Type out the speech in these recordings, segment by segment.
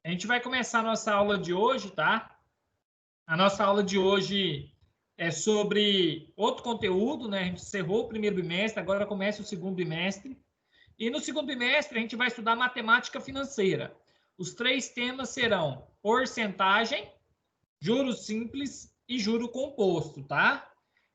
A gente vai começar a nossa aula de hoje, tá? A nossa aula de hoje é sobre outro conteúdo, né? A gente encerrou o primeiro bimestre, agora começa o segundo bimestre. E no segundo bimestre a gente vai estudar matemática financeira. Os 3 temas serão porcentagem, juros simples e juro composto, tá?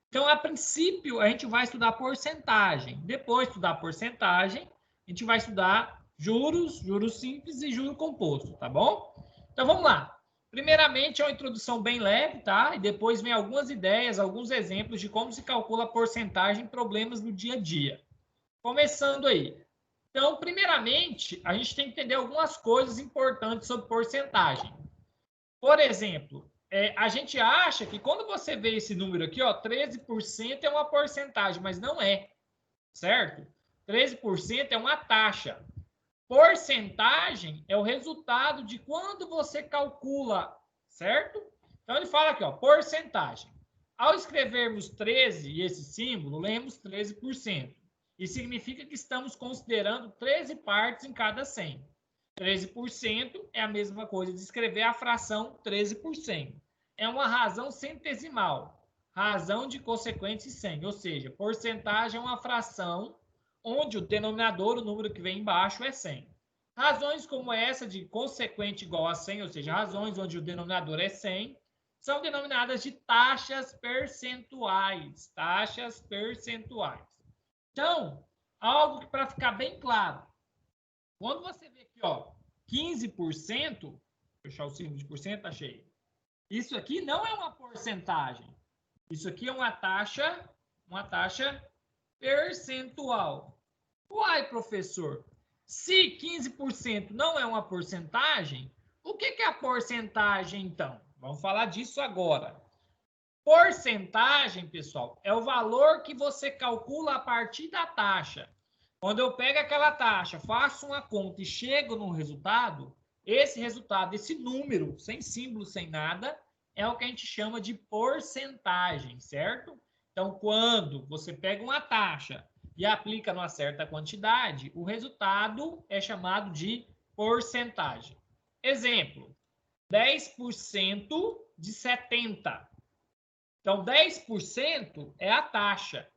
Então, a princípio, a gente vai estudar porcentagem. Depois de estudar porcentagem, a gente vai estudar juros, juros simples e juro composto, tá bom? Então, vamos lá. Primeiramente, é uma introdução bem leve, tá? E depois vem algumas ideias, alguns exemplos de como se calcula a porcentagem em problemas do dia a dia. Começando aí. Então, primeiramente, a gente tem que entender algumas coisas importantes sobre porcentagem. Por exemplo, a gente acha que quando você vê esse número aqui, ó, 13% é uma porcentagem, mas não é, certo? 13% é uma taxa. Porcentagem é o resultado de quando você calcula, certo? Então ele fala aqui, ó, porcentagem. Ao escrevermos 13 e esse símbolo, lemos 13%. Isso significa que estamos considerando 13 partes em cada 100. 13% é a mesma coisa de escrever a fração 13%. É uma razão centesimal, razão de consequente 100, ou seja, porcentagem é uma fração onde o denominador, o número que vem embaixo, é 100. Razões como essa de consequente igual a 100, ou seja, razões onde o denominador é 100, são denominadas de taxas percentuais. Taxas percentuais. Então, algo que para ficar bem claro, quando você vê aqui, ó, 15%, vou fechar o símbolo de porcento, achei. Isso aqui não é uma porcentagem. Isso aqui é uma taxa percentual. Uai, professor, se 15% não é uma porcentagem, o que é a porcentagem, então? Vamos falar disso agora. Porcentagem, pessoal, é o valor que você calcula a partir da taxa. Quando eu pego aquela taxa, faço uma conta e chego no resultado, esse resultado, esse número, sem símbolo, sem nada, é o que a gente chama de porcentagem, certo? Então, quando você pega uma taxa e aplica numa certa quantidade, o resultado é chamado de porcentagem. Exemplo, 10% de 70. Então, 10% é a taxa.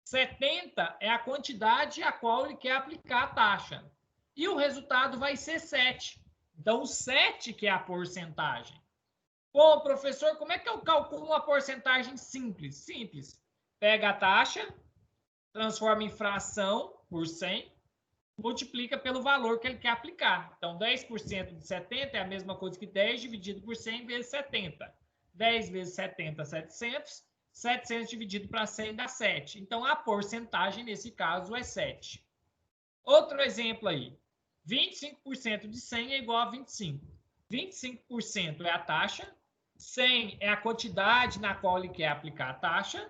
70 é a quantidade a qual ele quer aplicar a taxa. E o resultado vai ser 7. Então, o 7 que é a porcentagem. Bom, professor, como é que eu calculo uma porcentagem simples? Simples. Pega a taxa, transforma em fração por 100, multiplica pelo valor que ele quer aplicar. Então, 10% de 70 é a mesma coisa que 10 dividido por 100 vezes 70. 10 vezes 70, 700. 700 dividido para 100 dá 7. Então, a porcentagem, nesse caso, é 7. Outro exemplo aí. 25% de 100 é igual a 25. 25% é a taxa, 100 é a quantidade na qual ele quer aplicar a taxa,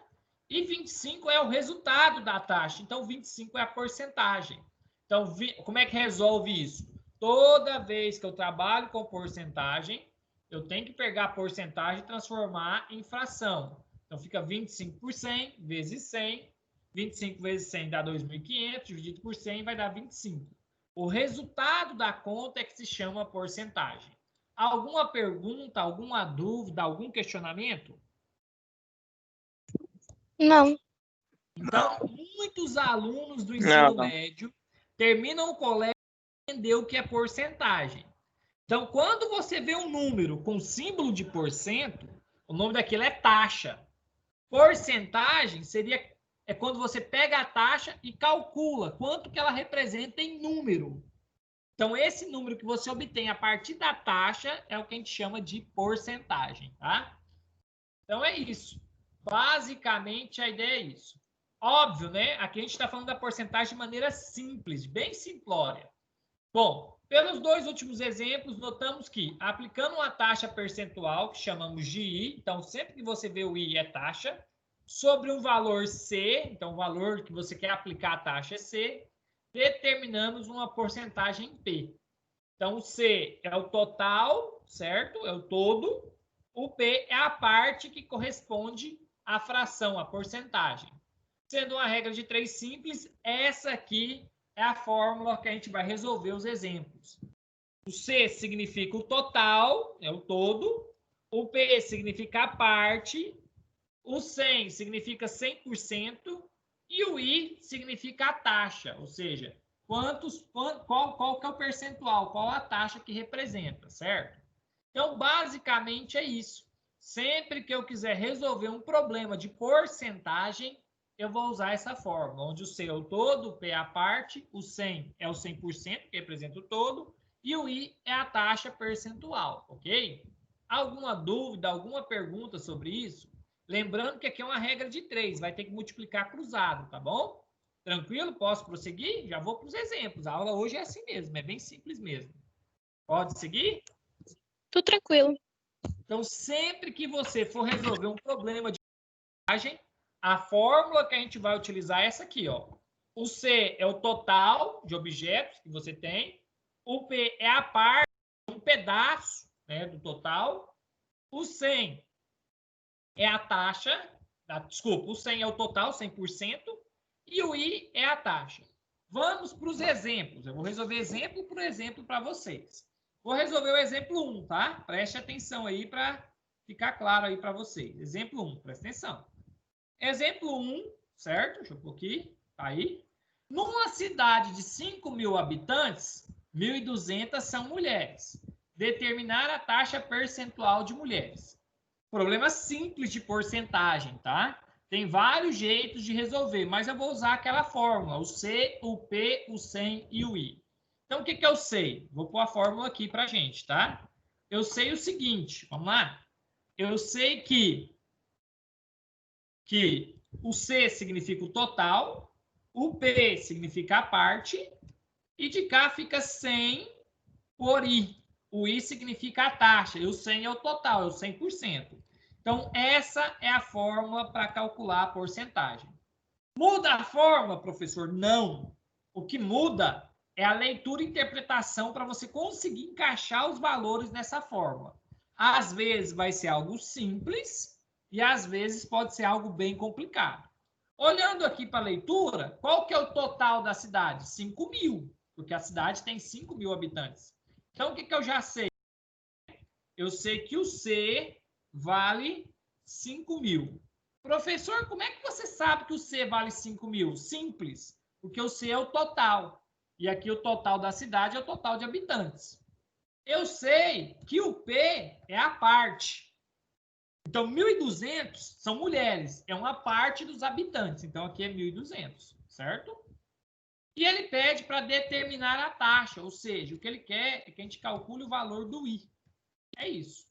e 25 é o resultado da taxa. Então, 25 é a porcentagem. Então, como é que resolve isso? Toda vez que eu trabalho com porcentagem, eu tenho que pegar a porcentagem e transformar em fração. Então, fica 25 por 100 vezes 100. 25 vezes 100 dá 2.500, dividido por 100 vai dar 25. O resultado da conta é que se chama porcentagem. Alguma pergunta, alguma dúvida, algum questionamento? Não. Então, muitos alunos do ensino Não. médio terminam o colégio e entender o que é porcentagem. Então, quando você vê um número com símbolo de porcento, o nome daquilo é taxa. Porcentagem é quando você pega a taxa e calcula quanto que ela representa em número. Então, esse número que você obtém a partir da taxa é o que a gente chama de porcentagem, tá? Então, é isso. Basicamente, a ideia é isso. Óbvio, né? Aqui a gente está falando da porcentagem de maneira simples, bem simplória. Bom, pelos 2 últimos exemplos, notamos que aplicando uma taxa percentual, que chamamos de I, então sempre que você vê o I é taxa, sobre um valor C, então o valor que você quer aplicar a taxa é C, determinamos uma porcentagem P. Então, o C é o total, certo? É o todo. O P é a parte que corresponde à fração, à porcentagem. Sendo uma regra de 3 simples, essa aqui é a fórmula que a gente vai resolver os exemplos. O C significa o total, é o todo. O P significa a parte. O 100 significa 100%. E o I significa a taxa, ou seja, qual que é o percentual, qual a taxa que representa, certo? Então, basicamente é isso. Sempre que eu quiser resolver um problema de porcentagem, eu vou usar essa fórmula, onde o C é o todo, o P é a parte, o 100 é o 100%, que representa o todo, e o I é a taxa percentual, ok? Alguma dúvida, alguma pergunta sobre isso? Lembrando que aqui é uma regra de 3, vai ter que multiplicar cruzado, tá bom? Tranquilo? Posso prosseguir? Já vou para os exemplos. A aula hoje é assim mesmo, é bem simples mesmo. Pode seguir? Tudo tranquilo. Então, sempre que você for resolver um problema de porcentagem, a fórmula que a gente vai utilizar é essa aqui, ó. O C é o total de objetos que você tem. O P é a parte, um pedaço, né, do total. O 100 é a taxa, desculpa, o 100 é o total, 100%, e o I é a taxa. Vamos para os exemplos. Eu vou resolver exemplo por exemplo para vocês. Vou resolver o exemplo 1, tá? Preste atenção aí para ficar claro aí para vocês. Exemplo 1, presta atenção. Exemplo 1, certo? Deixa eu pôr aqui, tá aí. Numa cidade de 5.000 habitantes, 1.200 são mulheres. Determinar a taxa percentual de mulheres. Problema simples de porcentagem, tá? Tem vários jeitos de resolver, mas eu vou usar aquela fórmula, o C, o P, o 100 e o I. Então, o que que eu sei? Vou pôr a fórmula aqui para a gente, tá? Eu sei o seguinte, vamos lá? Eu sei que o C significa o total, o P significa a parte, e de cá fica 100 por I. O I significa a taxa, e o 100 é o total, é o 100%. Então, essa é a fórmula para calcular a porcentagem. Muda a fórmula, professor? Não. O que muda é a leitura e interpretação para você conseguir encaixar os valores nessa fórmula. Às vezes vai ser algo simples e às vezes pode ser algo bem complicado. Olhando aqui para a leitura, qual que é o total da cidade? 5.000, porque a cidade tem 5.000 habitantes. Então, o que eu já sei? Eu sei que o C vale 5.000. Professor, como é que você sabe que o C vale 5.000? Simples, porque o C é o total. E aqui o total da cidade é o total de habitantes. Eu sei que o P é a parte. Então, 1.200 são mulheres, é uma parte dos habitantes. Então, aqui é 1.200, certo? E ele pede para determinar a taxa, ou seja, o que ele quer é que a gente calcule o valor do I. É isso.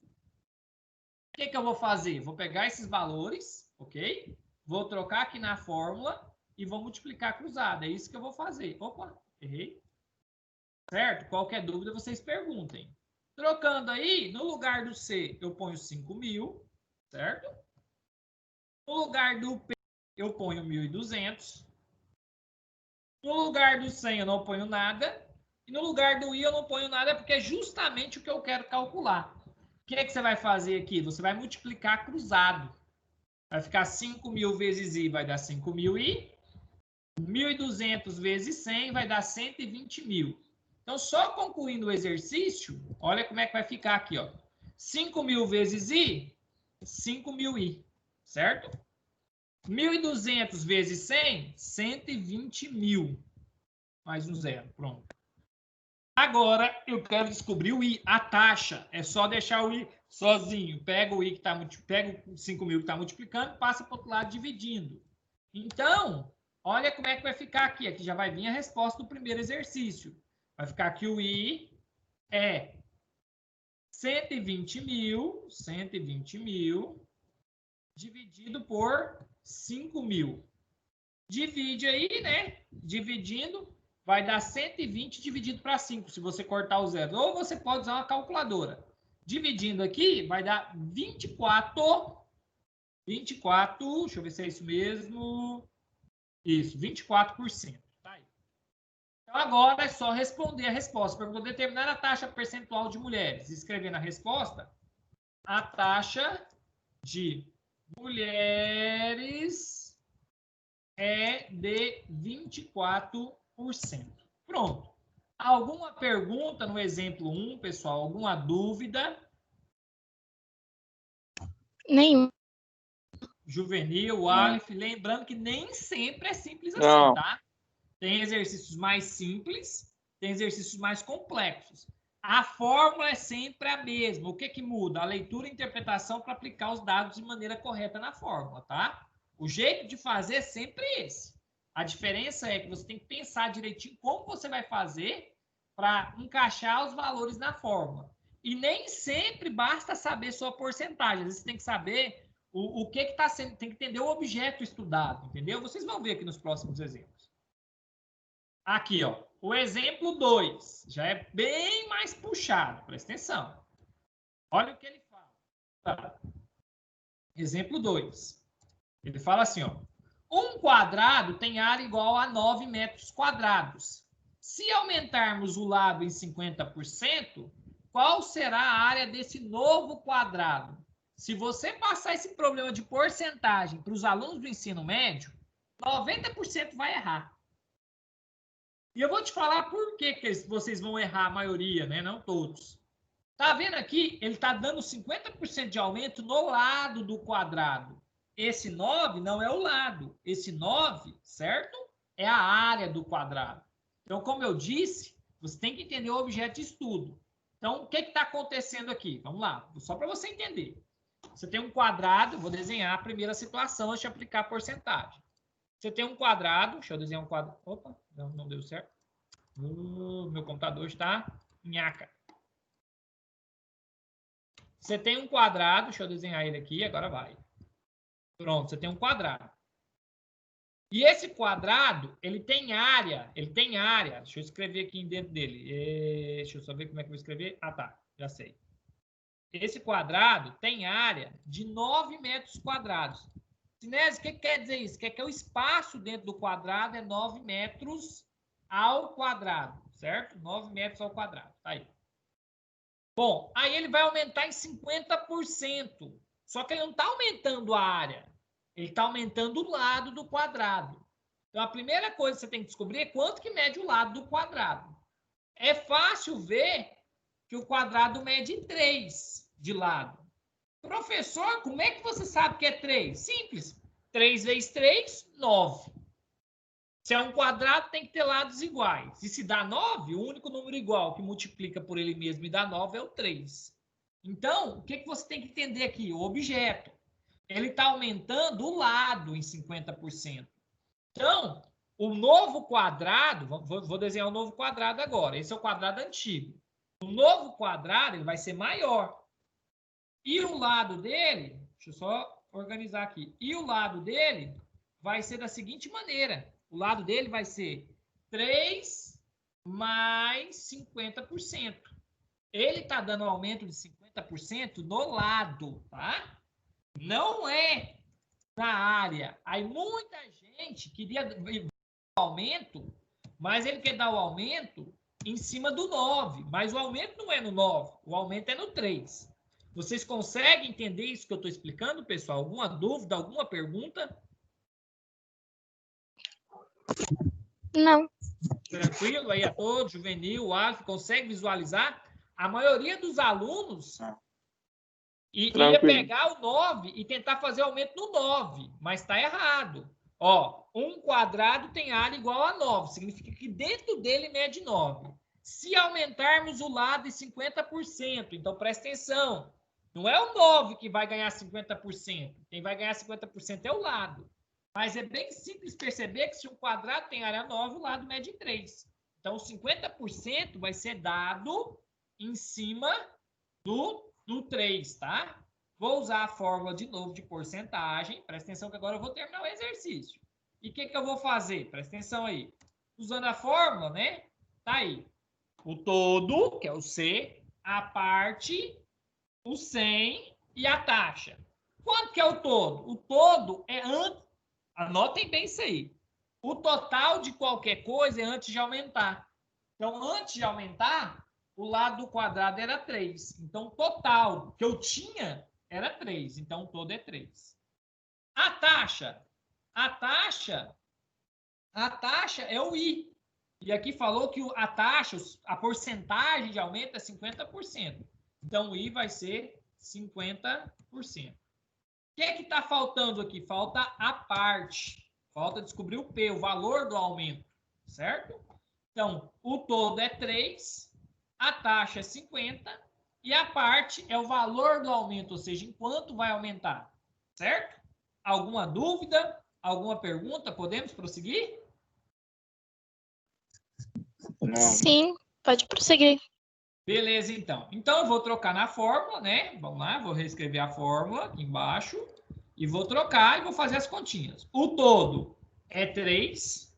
O que eu vou fazer? Vou pegar esses valores, ok? Vou trocar aqui na fórmula e vou multiplicar cruzado. É isso que eu vou fazer. Opa, errei. Certo? Qualquer dúvida, vocês perguntem. Trocando aí, no lugar do C, eu ponho 5.000, certo? No lugar do P, eu ponho 1.200. No lugar do 100, eu não ponho nada. E no lugar do I, eu não ponho nada, porque é justamente o que eu quero calcular. O que é que você vai fazer aqui? Você vai multiplicar cruzado. Vai ficar 5.000 vezes I, vai dar 5.000I. 1.200 vezes 100 vai dar 120.000. Então, só concluindo o exercício, olha como é que vai ficar aqui, ó. 5.000 vezes I, 5.000I, certo? 1.200 vezes 100, 120.000. Mais um zero, pronto. Agora, eu quero descobrir o I, a taxa. É só deixar o I sozinho. Pega o I que tá, pega o 5.000 que está multiplicando, passa para o outro lado dividindo. Então, olha como é que vai ficar aqui. Aqui já vai vir a resposta do primeiro exercício. Vai ficar que o I é 120.000 dividido por 5.000. Divide aí, né? Dividindo, vai dar 120 dividido para 5, se você cortar o zero. Ou você pode usar uma calculadora. Dividindo aqui, vai dar 24, deixa eu ver se é isso mesmo. Isso, 24%. Tá aí. Então, agora é só responder a resposta. Perguntou determinar a taxa percentual de mulheres. Escrever na resposta a taxa de mulheres é de 24%. Pronto. Alguma pergunta no exemplo 1, pessoal? Alguma dúvida? Nenhum. Juvenil, Aleph, lembrando que nem sempre é simples assim, Não. tá? Tem exercícios mais simples, tem exercícios mais complexos. A fórmula é sempre a mesma. O que que muda? A leitura e interpretação para aplicar os dados de maneira correta na fórmula, tá? O jeito de fazer é sempre esse. A diferença é que você tem que pensar direitinho como você vai fazer para encaixar os valores na fórmula. E nem sempre basta saber sua porcentagem. Às vezes você tem que saber o que está sendo, tem que entender o objeto estudado, entendeu? Vocês vão ver aqui nos próximos exemplos. Aqui, ó, o exemplo 2 já é bem mais puxado, presta atenção. Olha o que ele fala. Exemplo 2. Ele fala assim, ó, um quadrado tem área igual a 9 metros quadrados. Se aumentarmos o lado em 50%, qual será a área desse novo quadrado? Se você passar esse problema de porcentagem para os alunos do ensino médio, 90% vai errar. E eu vou te falar por que vocês vão errar a maioria, né? Não todos. Tá vendo aqui? Ele está dando 50% de aumento no lado do quadrado. Esse 9 não é o lado. Esse 9, certo? É a área do quadrado. Então, como eu disse, você tem que entender o objeto de estudo. Então, o que está acontecendo aqui? Vamos lá, só para você entender. Você tem um quadrado, vou desenhar a primeira situação antes de aplicar a porcentagem. Você tem um quadrado, deixa eu desenhar um quadrado. Opa, não deu certo. Meu computador está nhaca. Você tem um quadrado, deixa eu desenhar ele aqui, agora vai. Pronto, você tem um quadrado. E esse quadrado, ele tem área. Deixa eu escrever aqui dentro dele. Deixa eu só ver como é que eu vou escrever. Ah, tá, já sei. Esse quadrado tem área de 9 metros quadrados. Sinésio, o que quer dizer isso? Quer que o espaço dentro do quadrado é 9 metros ao quadrado, certo? 9 metros ao quadrado, tá aí. Bom, aí ele vai aumentar em 50%. Só que ele não está aumentando a área. Ele está aumentando o lado do quadrado. Então, a primeira coisa que você tem que descobrir é quanto que mede o lado do quadrado. É fácil ver que o quadrado mede 3 de lado. Professor, como é que você sabe que é 3? Simples. 3 vezes 3, 9. Se é um quadrado, tem que ter lados iguais. E se dá 9, o único número igual que multiplica por ele mesmo e dá 9 é o 3. Então, o que você tem que entender aqui? O objeto. Ele está aumentando o lado em 50%. Então, o novo quadrado, vou desenhar um novo quadrado agora. Esse é o quadrado antigo. O novo quadrado ele vai ser maior. E o lado dele, deixa eu só organizar aqui. E o lado dele vai ser da seguinte maneira. O lado dele vai ser 3 mais 50%. Ele está dando um aumento de 50% no lado, tá? Não é na área. Aí muita gente queria o aumento, mas ele quer dar o aumento em cima do 9. Mas o aumento não é no 9, o aumento é no 3. Vocês conseguem entender isso que eu estou explicando, pessoal? Alguma dúvida, alguma pergunta? Não. Tranquilo aí a todos, Juvenil, Alf, consegue visualizar? A maioria dos alunos ia pegar o 9 e tentar fazer aumento no 9, mas está errado. Ó, um quadrado tem área igual a 9, significa que dentro dele mede 9. Se aumentarmos o lado em 50%, então presta atenção, não é o 9 que vai ganhar 50%, quem vai ganhar 50% é o lado. Mas é bem simples perceber que se um quadrado tem área 9, o lado mede 3. Então, 50% vai ser dado em cima do 3, tá? Vou usar a fórmula de novo de porcentagem. Presta atenção que agora eu vou terminar o exercício. E o que eu vou fazer? Presta atenção aí. Usando a fórmula, né? Tá aí. O todo, que é o C, a parte, o 100 e a taxa. Quanto que é o todo? O todo é antes... Anotem bem isso aí. O total de qualquer coisa é antes de aumentar. Então, antes de aumentar, o lado do quadrado era 3. Então, o total que eu tinha era 3. Então, o todo é 3. A taxa é o I. E aqui falou que a taxa, a porcentagem de aumento é 50%. Então, o I vai ser 50%. O que é que está faltando aqui? Falta a parte. Falta descobrir o P, o valor do aumento, certo? Então, o todo é 3, a taxa é 50 e a parte é o valor do aumento, ou seja, em quanto vai aumentar, certo? Alguma dúvida? Alguma pergunta? Podemos prosseguir? Não. Sim, pode prosseguir. Beleza, então. Então, eu vou trocar na fórmula, né? Vamos lá, vou reescrever a fórmula aqui embaixo. E vou trocar e vou fazer as continhas. O todo é 3.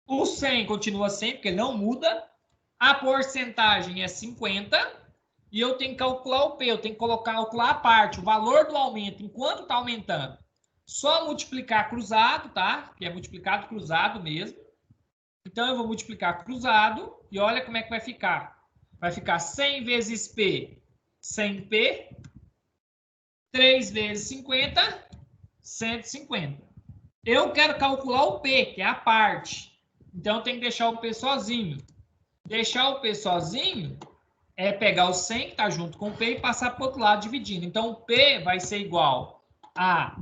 O 100 continua 100, porque não muda. A porcentagem é 50. E eu tenho que calcular o P, eu tenho que calcular a parte, o valor do aumento, enquanto está aumentando. Só multiplicar cruzado, tá? Que é multiplicado cruzado mesmo. Então, eu vou multiplicar cruzado e olha como é que vai ficar. Vai ficar 100 vezes P, 100P. 3 vezes 50, 150. Eu quero calcular o P, que é a parte. Então, eu tenho que deixar o P sozinho. Deixar o P sozinho é pegar o 100, que está junto com o P, e passar para o outro lado dividindo. Então, o P vai ser igual a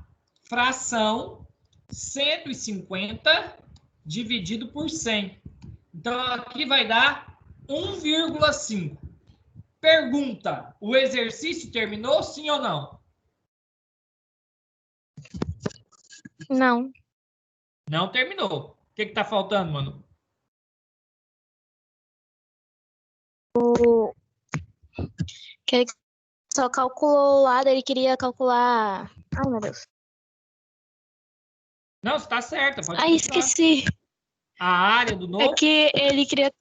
fração 150 dividido por 100. Então, aqui vai dar 1,5. Pergunta, o exercício terminou, sim ou não? Não. Não terminou. O que está faltando, Manu? Que ele só calculou o lado, ele queria calcular. Ai, meu Deus. Não, está certa. Pode Ai, continuar. esqueci. A área do novo? É que ele queria.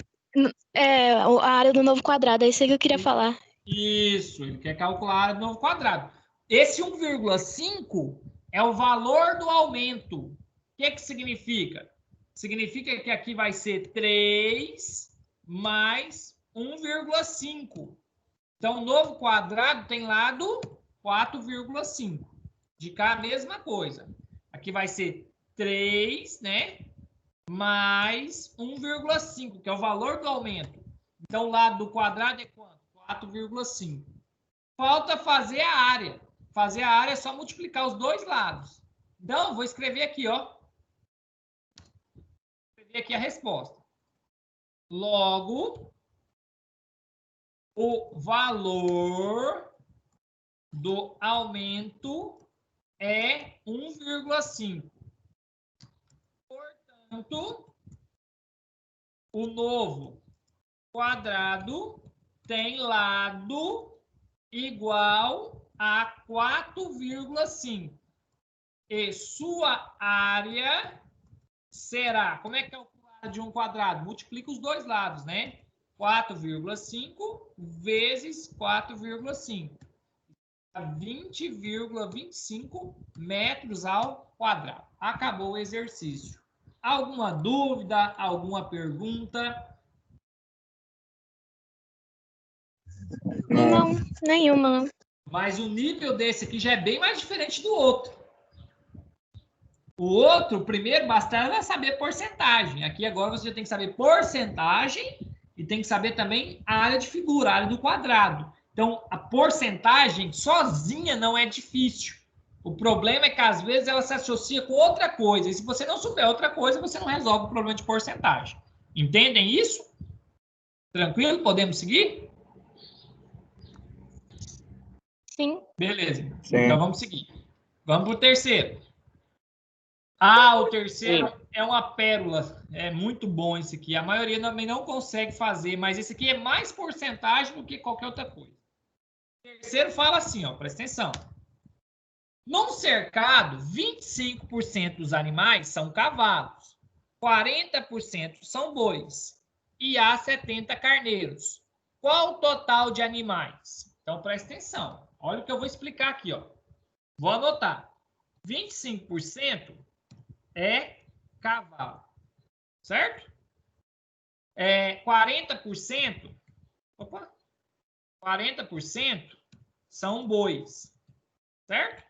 A área do novo quadrado, é isso que eu queria falar. Isso, ele quer calcular a área do novo quadrado. Esse 1,5 é o valor do aumento. O que significa? Significa que aqui vai ser 3 mais 1,5. Então, o novo quadrado tem lado 4,5. De cá, a mesma coisa. Aqui vai ser 3, né? Mais 1,5, que é o valor do aumento. Então, o lado do quadrado é quanto? 4,5. Falta fazer a área. Fazer a área é só multiplicar os dois lados. Então, vou escrever aqui, ó. Vou escrever aqui a resposta. Logo, o valor do aumento é 1,5. Portanto, o novo quadrado tem lado igual a 4,5. E sua área será... Como é que é o área de um quadrado? Multiplica os dois lados, né? 4,5 vezes 4,5. 20,25 metros ao quadrado. Acabou o exercício. Alguma dúvida? Alguma pergunta? Não, nenhuma. Mas o nível desse aqui já é bem mais diferente do outro. O outro, primeiro, bastava saber porcentagem. Aqui agora você já tem que saber porcentagem e tem que saber também a área de figura, a área do quadrado. Então, a porcentagem sozinha não é difícil. O problema é que, às vezes, ela se associa com outra coisa. E se você não souber outra coisa, você não resolve o problema de porcentagem. Entendem isso? Tranquilo? Podemos seguir? Sim. Beleza. Sim. Então, vamos seguir. Vamos para o terceiro. Ah, o terceiro é uma pérola. É muito bom esse aqui. A maioria também não consegue fazer, mas esse aqui é mais porcentagem do que qualquer outra coisa. O terceiro fala assim, ó, presta atenção. Num cercado, 25% dos animais são cavalos, 40% são bois e há 70 carneiros. Qual o total de animais? Então, presta atenção. Olha o que eu vou explicar aqui, ó. Vou anotar. 25% é cavalo, certo? 40%, 40% são bois, certo?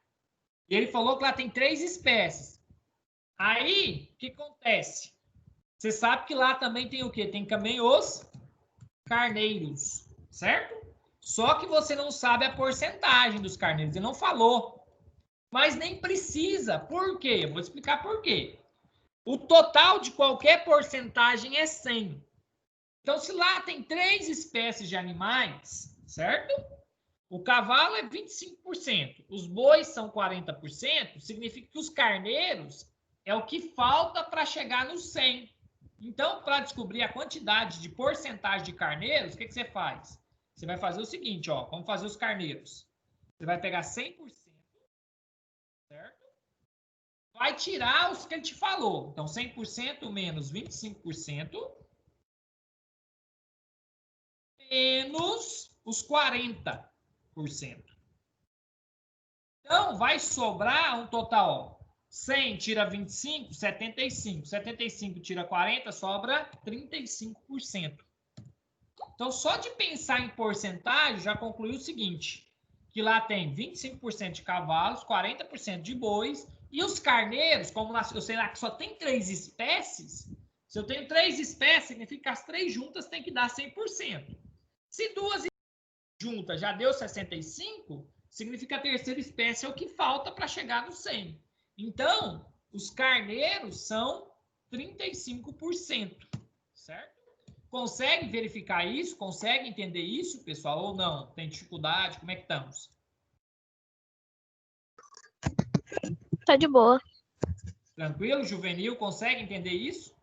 E ele falou que lá tem 3 espécies. Aí, o que acontece? Você sabe que lá também tem o quê? Tem também os carneiros, certo? Só que você não sabe a porcentagem dos carneiros, ele não falou. Mas nem precisa. Por quê? Eu vou explicar por quê. O total de qualquer porcentagem é 100. Então, se lá tem 3 espécies de animais, certo? O cavalo é 25%, os bois são 40%, significa que os carneiros é o que falta para chegar no 100. Então, para descobrir a quantidade de porcentagem de carneiros, o que você faz? Você vai fazer o seguinte, ó, vamos fazer os carneiros. Você vai pegar 100%, certo? Vai tirar os que ele te falou. Então, 100% menos 25%, menos os 40%. Então, vai sobrar um total. 100 tira 25, 75. 75 tira 40, sobra 35%. Então, só de pensar em porcentagem, já concluiu o seguinte, que lá tem 25% de cavalos, 40% de bois, e os carneiros, como eu sei lá que só tem 3 espécies, se eu tenho 3 espécies, significa que as 3 juntas tem que dar 100%. Se 2 juntas já deu 65%, significa que a terceira espécie é o que falta para chegar no 100%. Então, os carneiros são 35%, certo? Consegue verificar isso? Consegue entender isso, pessoal? Ou não? Tem dificuldade? Como é que estamos? Tá de boa. Tranquilo? Juvenil, consegue entender isso?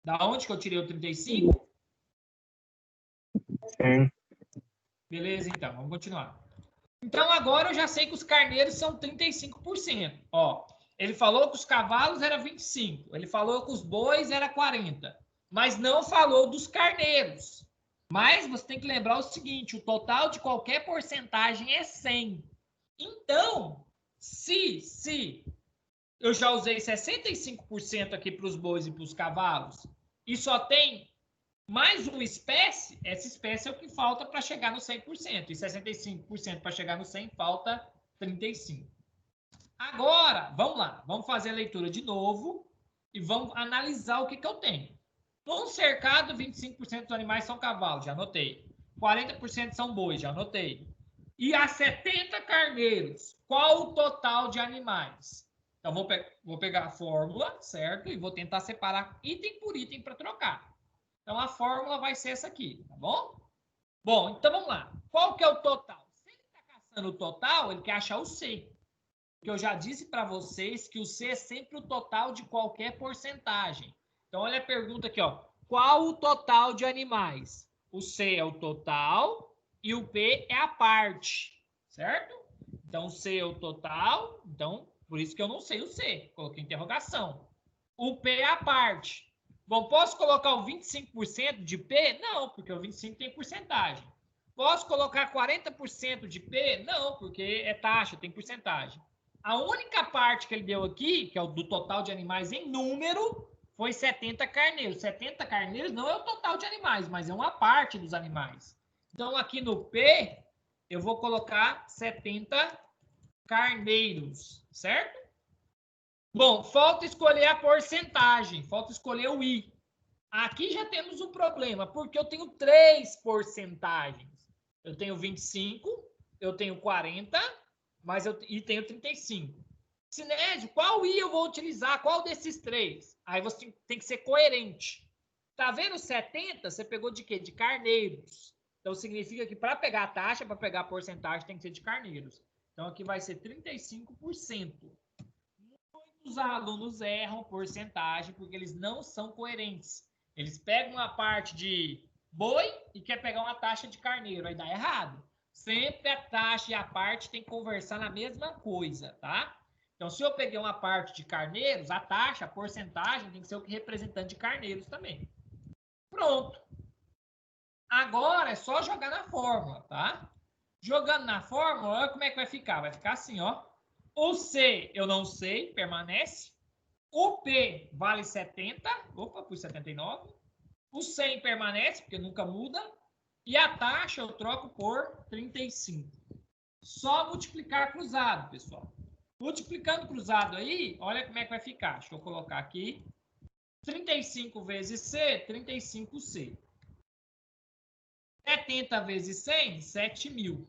Da onde que eu tirei o 35? Sim. Beleza, então. Vamos continuar. Então, agora eu já sei que os carneiros são 35%. Ó, ele falou que os cavalos era 25%. Ele falou que os bois era 40%. Mas não falou dos carneiros. Mas você tem que lembrar o seguinte, o total de qualquer porcentagem é 100. Então, se eu já usei 65% aqui para os bois e para os cavalos, e só tem mais uma espécie, essa espécie é o que falta para chegar no 100%. E 65% para chegar no 100, falta 35%. Agora, vamos lá. Vamos fazer a leitura de novo e vamos analisar o que eu tenho. Num cercado, 25% dos animais são cavalos, já anotei. 40% são bois, já anotei. E há 70 carneiros. Qual o total de animais? Então, vou pegar a fórmula, certo? E vou tentar separar item por item para trocar. Então, a fórmula vai ser essa aqui, tá bom? Bom, então vamos lá. Qual que é o total? Se ele está caçando o total, ele quer achar o C. Porque eu já disse para vocês que o C é sempre o total de qualquer porcentagem. Então, olha a pergunta aqui, ó. Qual o total de animais? O C é o total e o P é a parte, certo? Então, o C é o total, então, por isso que eu não sei o C. Coloquei interrogação. O P é a parte. Bom, posso colocar o 25% de P? Não, porque o 25% tem porcentagem. Posso colocar 40% de P? Não, porque é taxa, tem porcentagem. A única parte que ele deu aqui, que é o do total de animais em número, foi 70 carneiros. 70 carneiros não é o total de animais, mas é uma parte dos animais. Então, aqui no P, eu vou colocar 70 carneiros, certo? Bom, falta escolher a porcentagem, falta escolher o I. Aqui já temos um problema, porque eu tenho 3 porcentagens. Eu tenho 25, eu tenho 40, e tenho 35. Sinésio, qual I eu vou utilizar? Qual desses 3? Aí você tem que ser coerente. Tá vendo 70? Você pegou de quê? De carneiros. Então, significa que para pegar a taxa, para pegar a porcentagem, tem que ser de carneiros. Então, aqui vai ser 35%. Muitos alunos erram porcentagem porque eles não são coerentes. Eles pegam uma parte de boi e quer pegar uma taxa de carneiro. Aí dá errado. Sempre a taxa e a parte tem que conversar na mesma coisa, tá? Então, se eu peguei uma parte de carneiros, a taxa, a porcentagem tem que ser o que representante de carneiros também. Pronto. Agora é só jogar na fórmula, tá? Jogando na fórmula, olha como é que vai ficar. Vai ficar assim, ó. O C eu não sei, permanece. O P vale 70. Opa, pus 79. O 100 permanece, porque nunca muda. E a taxa eu troco por 35. Só multiplicar cruzado, pessoal. Multiplicando cruzado aí, olha como é que vai ficar. Deixa eu colocar aqui. 35 vezes C, 35C. 70 vezes 100, 7.000.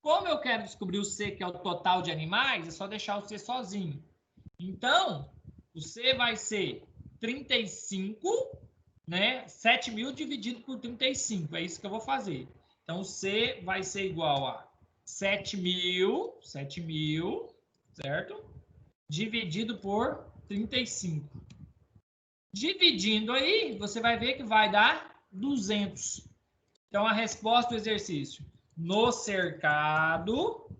Como eu quero descobrir o C, que é o total de animais, é só deixar o C sozinho. Então, o C vai ser 35, né? 7.000 dividido por 35. É isso que eu vou fazer. Então, o C vai ser igual a 7.000, certo? Dividido por 35. Dividindo aí, você vai ver que vai dar 200. Então, a resposta do exercício. No cercado,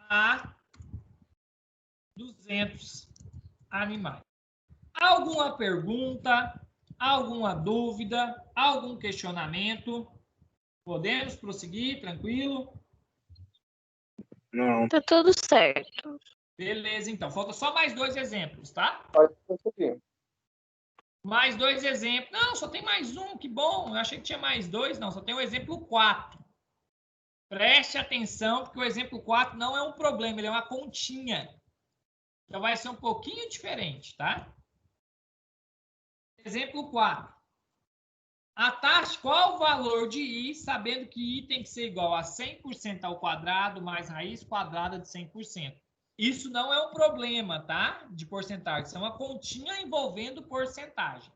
há 200 animais. Alguma pergunta? Alguma dúvida? Algum questionamento? Podemos prosseguir, tranquilo? Não. Tá tudo certo. Beleza, então. Falta só mais 2 exemplos, tá? Pode prosseguir. Mais 2 exemplos. Não, só tem mais um, que bom. Eu achei que tinha mais 2. Não, só tem o exemplo 4. Preste atenção, porque o exemplo 4 não é um problema, ele é uma continha. Então, vai ser um pouquinho diferente, tá? Exemplo 4. A taxa, qual o valor de I, sabendo que I tem que ser igual a 100% ao quadrado mais raiz quadrada de 100%. Isso não é um problema, tá? De porcentagem. Isso é uma continha envolvendo porcentagem.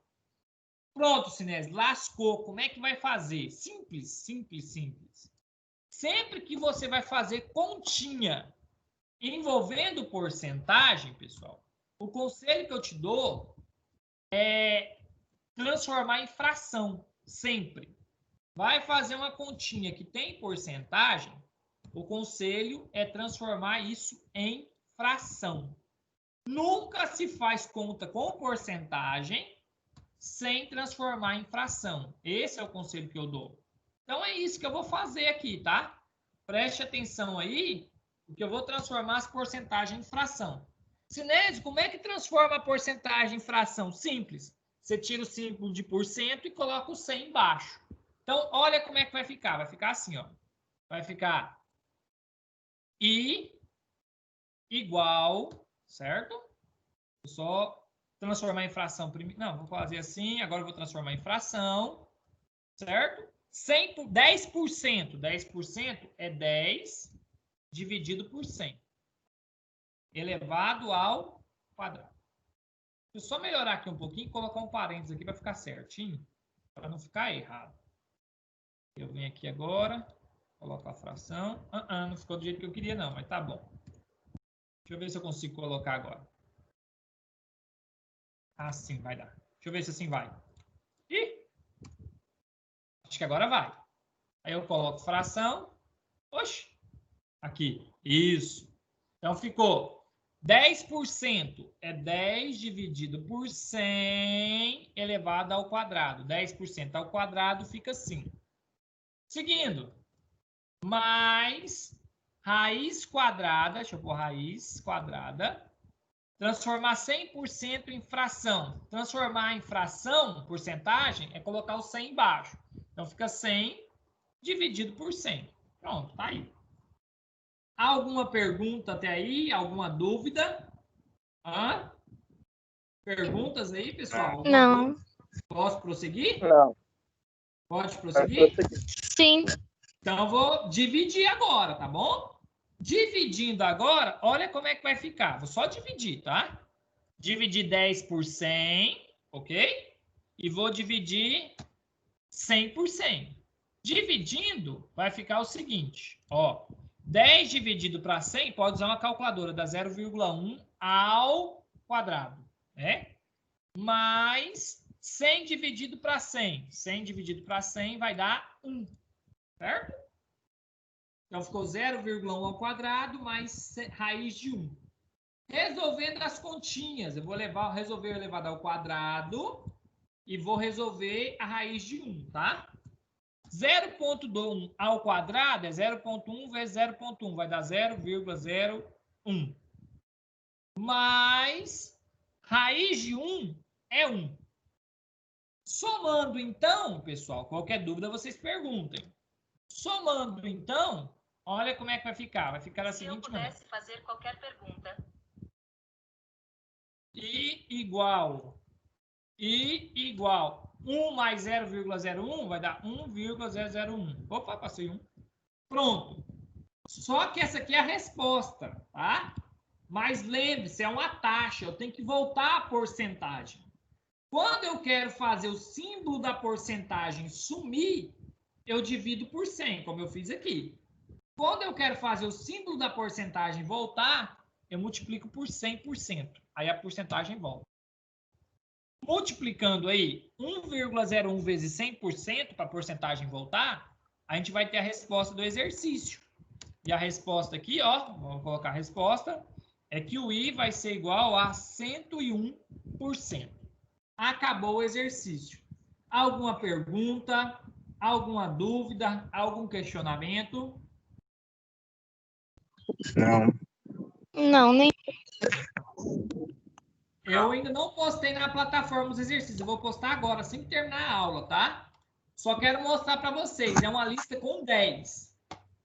Pronto, Sinésio, lascou. Como é que vai fazer? Simples, simples, simples. Sempre que você vai fazer continha envolvendo porcentagem, pessoal, o conselho que eu te dou é transformar em fração, sempre. Vai fazer uma continha que tem porcentagem, o conselho é transformar isso em fração. Nunca se faz conta com porcentagem sem transformar em fração. Esse é o conselho que eu dou. Então, é isso que eu vou fazer aqui, tá? Preste atenção aí, porque eu vou transformar as porcentagens em fração. Sinésio, como é que transforma a porcentagem em fração? Simples. Você tira o símbolo de porcento e coloca o 100 embaixo. Então, olha como é que vai ficar. Vai ficar assim, ó. Vai ficar I igual, certo? Vou só transformar em fração primeiro. Não, vou fazer assim. Agora eu vou transformar em fração, certo? 10%. 10% é 10 dividido por 100. Elevado ao quadrado. Deixa eu só melhorar aqui um pouquinho e colocar um parênteses aqui para ficar certinho, para não ficar errado. Eu venho aqui agora, coloco a fração. Não ficou do jeito que eu queria não, mas tá bom. Deixa eu ver se eu consigo colocar agora. Assim vai dar. Deixa eu ver se assim vai. Ih! Acho que agora vai. Aí eu coloco fração. Oxe! Aqui. Isso. Então ficou 10% é 10 dividido por 100 elevado ao quadrado. 10% ao quadrado fica assim. Seguindo. Mais raiz quadrada. Deixa eu pôr raiz quadrada. Transformar 100% em fração. Transformar em fração, porcentagem, é colocar o 100 embaixo. Então, fica 100 dividido por 100. Pronto, tá aí. Alguma pergunta até aí? Alguma dúvida? Hã? Perguntas aí, pessoal? Não. Posso prosseguir? Não. Pode prosseguir? Sim. Então, eu vou dividir agora, tá bom? Dividindo agora, olha como é que vai ficar. Vou só dividir, tá? Dividir 10 por 100, ok? E vou dividir 100 por 100. Dividindo, vai ficar o seguinte, ó. 10 dividido para 100, pode usar uma calculadora, dá 0,1 ao quadrado, né? Mais 100 dividido para 100. 100 dividido para 100 vai dar 1, certo? Então, ficou 0,1 ao quadrado mais raiz de 1. Resolvendo as continhas, eu vou resolver elevado ao quadrado e vou resolver a raiz de 1, tá? 0,1 ao quadrado é 0,1 vezes 0,1, vai dar 0,01. Mais raiz de 1 é 1. Somando, então, pessoal, qualquer dúvida vocês perguntem. Somando, então, olha como é que vai ficar. Vai ficar da seguinte maneira. Se eu pudesse fazer qualquer pergunta. I igual. I igual. 1 mais 0,01 vai dar 1,001. Opa, passei 1. Pronto. Só que essa aqui é a resposta, tá? Mas lembre-se, é uma taxa. Eu tenho que voltar à porcentagem. Quando eu quero fazer o símbolo da porcentagem sumir, eu divido por 100, como eu fiz aqui. Quando eu quero fazer o símbolo da porcentagem voltar, eu multiplico por 100%. Aí a porcentagem volta. Multiplicando aí 1,01 vezes 100% para a porcentagem voltar, a gente vai ter a resposta do exercício. E a resposta aqui, ó, vamos colocar a resposta, é que o I vai ser igual a 101%. Acabou o exercício. Alguma pergunta? Alguma dúvida? Algum questionamento? Não. Não, nem. Eu ainda não postei na plataforma os exercícios. Eu vou postar agora, assim que terminar a aula, tá? Só quero mostrar para vocês. É uma lista com 10.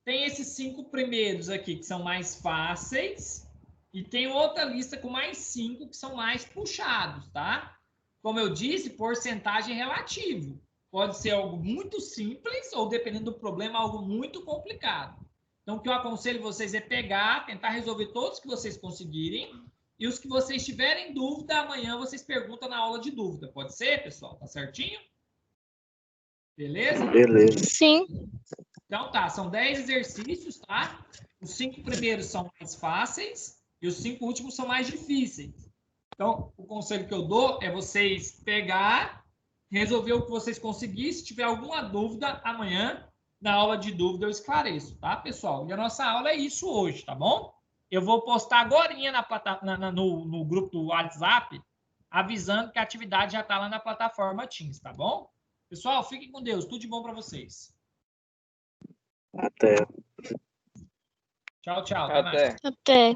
Tem esses 5 primeiros aqui, que são mais fáceis. E tem outra lista com mais 5, que são mais puxados, tá? Como eu disse, porcentagem relativo. Pode ser algo muito simples ou, dependendo do problema, algo muito complicado. Então, o que eu aconselho vocês é pegar, tentar resolver todos que vocês conseguirem. E os que vocês tiverem dúvida, amanhã vocês perguntam na aula de dúvida. Pode ser, pessoal? Tá certinho? Beleza? Beleza. Sim. Então, tá. São 10 exercícios, tá? Os 5 primeiros são mais fáceis e os 5 últimos são mais difíceis. Então, o conselho que eu dou é vocês pegar, resolver o que vocês conseguirem. Se tiver alguma dúvida, amanhã, na aula de dúvida, eu esclareço, tá, pessoal? E a nossa aula é isso hoje, tá bom? Eu vou postar agorinha no grupo do WhatsApp, avisando que a atividade já está lá na plataforma Teams, tá bom? Pessoal, fiquem com Deus. Tudo de bom para vocês. Até. Tchau, tchau. Até mais. Até.